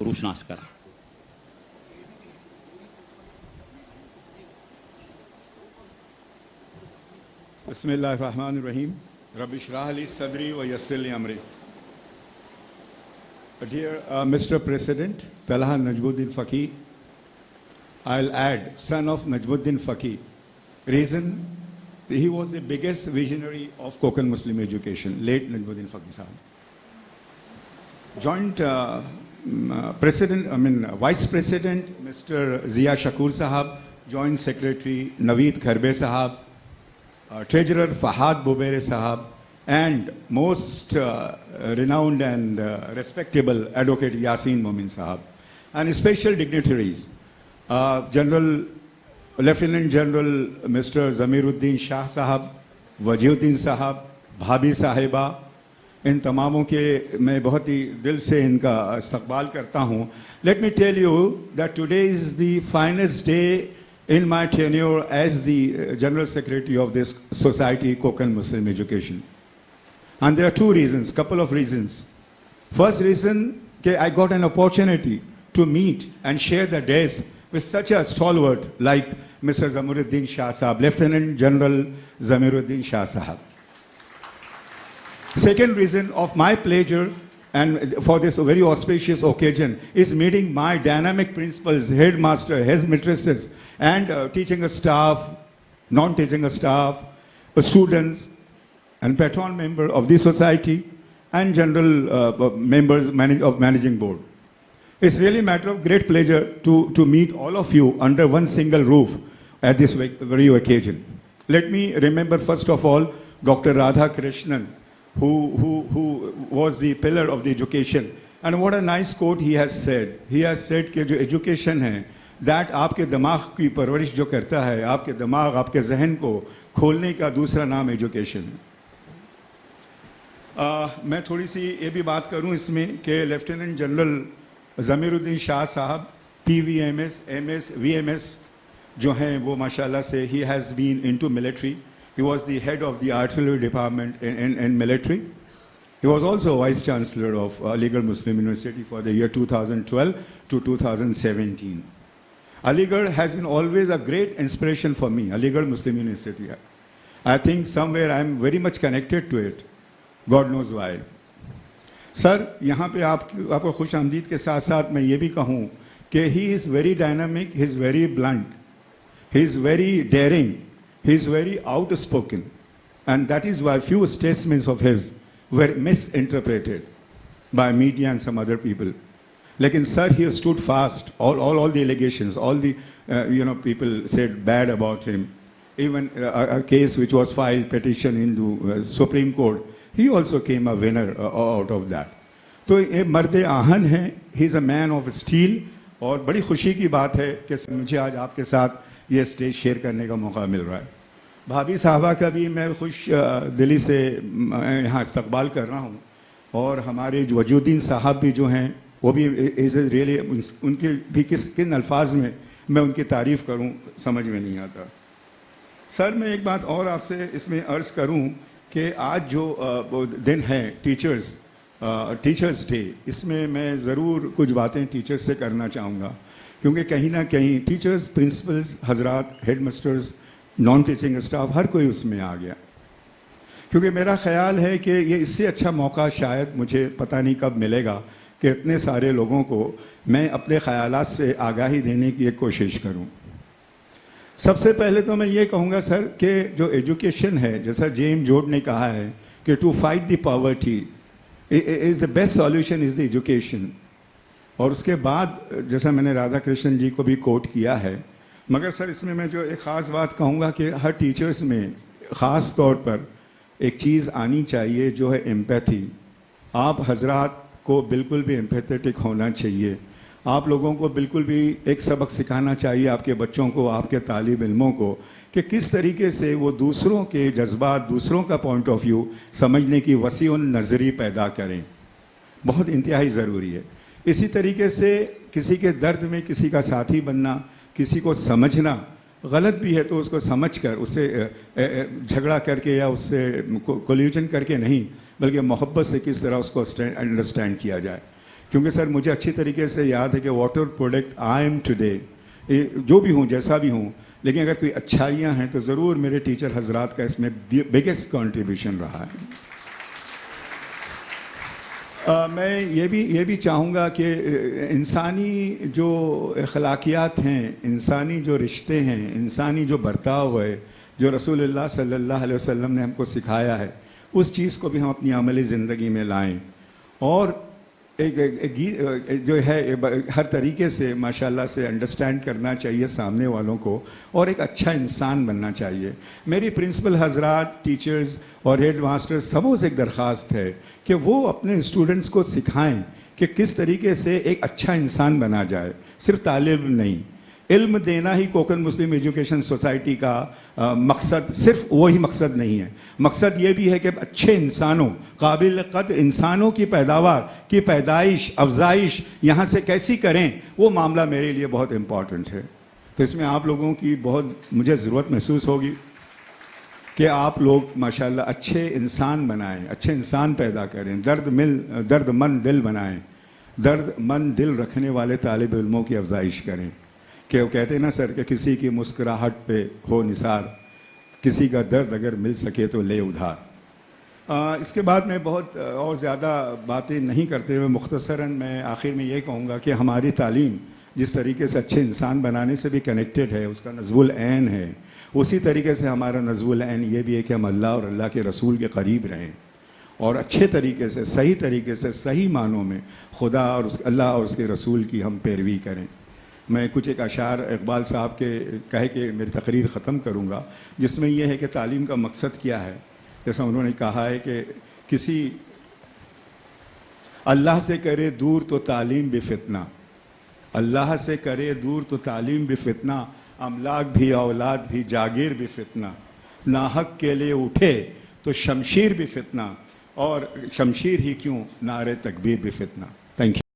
روشناس کریں. بسم اللہ الرحمن الرحیم. رب اشرح لی صدری ویسر لی امری. Dear Mr. President, Talha Najmuddin Faqih, I'll add, son of Najmuddin Faqih. Reason, he was the biggest visionary of Konkan Muslim education, late Najmuddin Faqih Sahab. Joint Vice President, Mr. Zia Shakur Sahab, Joint Secretary Naveed Kharbe Sahab, Treasurer Fahad Bobeire Sahab, and most renowned and respectable Advocate Yasin Momin Sahab, and special dignitaries, Lieutenant General Mr. Zamiruddin Shah Sahab, Wajiuddin Sahab, Bhabi Sahiba, ان تماموں کے میں بہت ہی دل سے ان کا استقبال کرتا ہوں. Let me tell you that today is the finest day in my tenure as the General Secretary of this society, Konkan Muslim Education. And there are two reasons, couple of reasons. First reason, I got an opportunity to meet and share the desk with such a stalwart like Mr. Zamiruddin Shah Sahab, Lieutenant General Zamiruddin Shah Sahab. Second reason of my pleasure and for this very auspicious occasion is meeting my dynamic principals, headmaster, headmistresses, and teaching staff, non-teaching staff, students, and patron member of the society, and general members of managing board. It's really a matter of great pleasure to meet all of you under one single roof at this very occasion. Let me remember first of all Dr. Radha Krishnan, who was the pillar of the education. And what a nice quote he has said. He has said کہ جو education ہے, that آپ کے دماغ کی پرورش جو کرتا ہے, آپ کے دماغ, آپ کے ذہن کو کھولنے کا دوسرا نام ایجوکیشن ہے. میں تھوڑی سی یہ بھی بات کروں اس میں کہ لیفٹیننٹ جنرل ضمیر شاہ صاحب پی وی ایم ایس ایم ایس وی ایم ایس جو ہیں وہ ماشاء اللہ سے he has been into military. He was the head of the artillery department in military. He was also vice chancellor of Aligarh Muslim University for the year 2012 to 2017. Aligarh has been always a great inspiration for me, Aligarh Muslim University. I think somewhere I am very much connected to it. God knows why. Sir, یہاں پہ آپ کو خوش آمدید کے ساتھ ساتھ میں یہ بھی کہوں کہ he is very dynamic, he is very blunt, he is very daring, he is very outspoken, and that is why few statements of his were misinterpreted by media and some other people. Lekin sir, he stood fast. All the allegations, all the people said bad about him. Even a case which was filed, petition into Supreme Court, he also came a winner out of that. تو یہ مرد آہن ہیں, he is a man of steel. اور بڑی خوشی کی بات ہے کہ مجھے آج آپ کے ساتھ یہ اسٹیج شیئر کرنے کا موقع مل رہا ہے. بھابھی صاحبہ کا بھی میں خوش دلی سے یہاں استقبال کر رہا ہوں, اور ہمارے وجودین صاحب بھی جو ہیں وہ بھی ریئلی, ان کے بھی کن الفاظ میں میں ان کی تعریف کروں سمجھ میں نہیں آتا. سر میں ایک بات اور آپ سے اس میں عرض کروں کہ آج جو دن ہے ٹیچرز ڈے, اس میں ضرور کچھ باتیں ٹیچرز سے کرنا چاہوں گا, کیونکہ کہیں نہ کہیں ٹیچرز, پرنسپلز حضرات, head masters, non teaching staff, ہر کوئی اس میں آ گیا. کیونکہ میرا خیال ہے کہ یہ اس سے اچھا موقع شاید مجھے پتہ نہیں کب ملے گا کہ اتنے سارے لوگوں کو میں اپنے خیالات سے آگاہی دینے کی ایک کوشش کروں. سب سے پہلے تو میں یہ کہوں گا سر کہ جو ایجوکیشن ہے, جیسا جیمز جوڈ نے کہا ہے کہ to fight the poverty is the best solution is the education. اور اس کے بعد جیسا میں نے رادھا کرشن جی کو بھی کوٹ کیا ہے, مگر سر اس میں جو ایک خاص بات کہوں گا کہ ہر ٹیچرز میں خاص طور پر ایک چیز آنی چاہیے جو ہے ایمپیتھی. آپ حضرات کو بالکل بھی ایمپیتھیٹک ہونا چاہیے. آپ لوگوں کو بالکل بھی ایک سبق سکھانا چاہیے آپ کے بچوں کو, آپ کے طالب علموں کو, کہ کس طریقے سے وہ دوسروں کے جذبات, دوسروں کا پوائنٹ آف ویو سمجھنے کی وسیع نظری پیدا کریں. بہت انتہائی ضروری ہے. اسی طریقے سے کسی کے درد میں کسی کا ساتھی بننا, کسی کو سمجھنا, غلط بھی ہے تو اس کو سمجھ کر اس سے جھگڑا کر کے یا اس سے کولیوژن کر کے نہیں, بلکہ محبت سے کس طرح اس کو انڈرسٹینڈ کیا جائے. کیونکہ سر مجھے اچھی طریقے سے یاد ہے کہ water product I am today, جو بھی ہوں جیسا بھی ہوں، لیکن اگر کوئی اچھائیاں ہیں تو ضرور میرے ٹیچر حضرات کا اس میں بگیسٹ کنٹریبیوشن رہا ہے۔ میں یہ بھی چاہوں گا کہ انسانی جو اخلاقیات ہیں، انسانی جو رشتے ہیں، انسانی جو برتاؤ ہے، جو رسول اللہ صلی اللہ علیہ وسلم نے ہم کو سکھایا ہے، اس چیز کو بھی ہم اپنی عملی زندگی میں لائیں، اور جو ہے ہر طریقے سے ماشاءاللہ سے انڈرسٹینڈ کرنا چاہیے سامنے والوں کو، اور ایک اچھا انسان بننا چاہیے۔ میری پرنسپل حضرات، ٹیچرز اور ہیڈ ماسٹر سبوں سے ایک درخواست ہے کہ وہ اپنے اسٹوڈنٹس کو سکھائیں کہ کس طریقے سے ایک اچھا انسان بنا جائے، صرف طالب علم نہیں۔ علم دینا ہی کوکن مسلم ایجوکیشن سوسائٹی کا مقصد، صرف وہی مقصد نہیں ہے، مقصد یہ بھی ہے کہ اچھے انسانوں، قابل قدر انسانوں کی پیداوار کی پیدائش، افزائش یہاں سے کیسی کریں، وہ معاملہ میرے لیے بہت امپورٹنٹ ہے۔ تو اس میں آپ لوگوں کی بہت مجھے ضرورت محسوس ہوگی کہ آپ لوگ ماشاءاللہ اچھے انسان بنائیں، اچھے انسان پیدا کریں، درد مند دل بنائیں، درد مند دل رکھنے والے طالب علموں کی افزائش کریں، کہ وہ کہتے ہیں نا سر کہ کسی کی مسکراہٹ پہ ہو نثار، کسی کا درد اگر مل سکے تو لے ادھار۔ اس کے بعد میں بہت اور زیادہ باتیں نہیں کرتے ہوئے مختصراً میں آخر میں یہ کہوں گا کہ ہماری تعلیم جس طریقے سے اچھے انسان بنانے سے بھی کنیکٹڈ ہے، اس کا نصب العین ہے، اسی طریقے سے ہمارا نصب العین یہ بھی ہے کہ ہم اللہ اور اللہ کے رسول کے قریب رہیں، اور اچھے طریقے سے، صحیح طریقے سے، صحیح معنوں میں خدا اور اللہ اور اس کے رسول کی ہم پیروی کریں۔ میں کچھ ایک اشعار اقبال صاحب کے کہہ کے میری تقریر ختم کروں گا، جس میں یہ ہے کہ تعلیم کا مقصد کیا ہے۔ جیسا انہوں نے کہا ہے کہ کسی اللہ سے کرے دور تو تعلیم بھی فتنہ، اللہ سے کرے دور تو تعلیم بھی فتنہ، املاک بھی اولاد بھی جاگیر بھی فتنہ، ناحق کے لیے اٹھے تو شمشیر بھی فتنہ، اور شمشیر ہی کیوں نعرے تکبیر بھی فتنہ۔ Thank you.